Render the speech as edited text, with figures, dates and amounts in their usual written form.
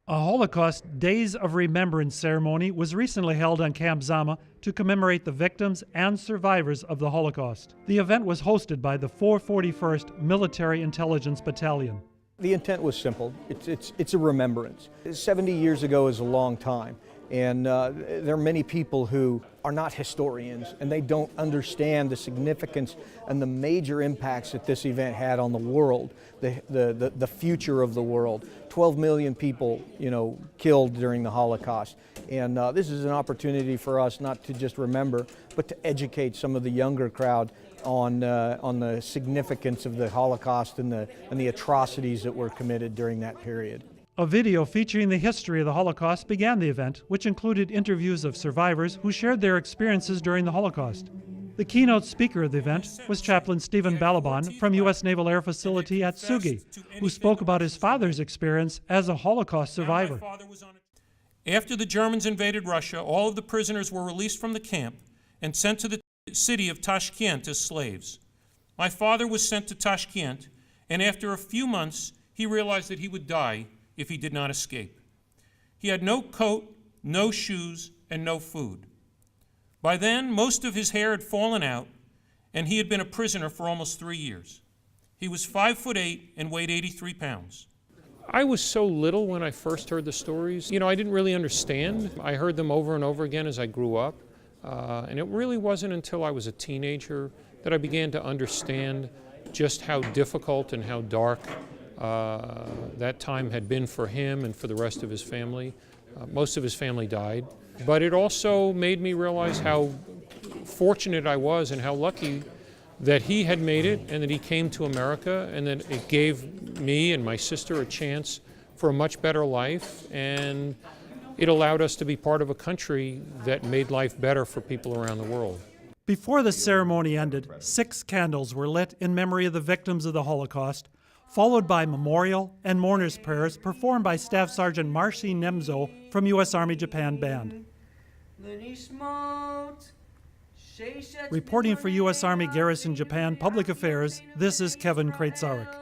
A Holocaust Days of Remembrance ceremony was recently held on Camp Zama to commemorate the victims and survivors of the Holocaust. The event was hosted by the 441st Military Intelligence Battalion. The intent was simple. It's a remembrance. 70 years ago is a long time, and there are many people who are not historians, and they don't understand the significance and the major impacts that this event had on the world, the future of the world. 12 million people, killed during the Holocaust, and this is an opportunity for us not to just remember, but to educate some of the younger crowd on the significance of the Holocaust and the atrocities that were committed during that period. A video featuring the history of the Holocaust began the event, which included interviews of survivors who shared their experiences during the Holocaust. The keynote speaker of the event was Chaplain Steven Ballaban from U.S. Naval Air Facility Atsugi, who spoke about his father's experience as a Holocaust survivor. After the Germans invaded Russia, all of the prisoners were released from the camp and sent to the city of Tashkent as slaves. My father was sent to Tashkent, and after a few months, he realized that he would die if he did not escape. He had no coat, no shoes, and no food. By then, most of his hair had fallen out, and he had been a prisoner for almost 3 years. He was 5'8" and weighed 83 pounds. I was so little when I first heard the stories. I didn't really understand. I heard them over and over again as I grew up. And it really wasn't until I was a teenager that I began to understand just how difficult and how dark that time had been for him and for the rest of his family. Most of his family died. But it also made me realize how fortunate I was and how lucky that he had made it and that he came to America, and that it gave me and my sister a chance for a much better life, and it allowed us to be part of a country that made life better for people around the world. Before the ceremony ended, 6 candles were lit in memory of the victims of the Holocaust, followed by memorial and mourners' prayers performed by Staff Sergeant Marcy Nemzo from U.S. Army Japan Band. Reporting for U.S. Army Garrison Japan Public Affairs, this is Kevin Kreitzarik.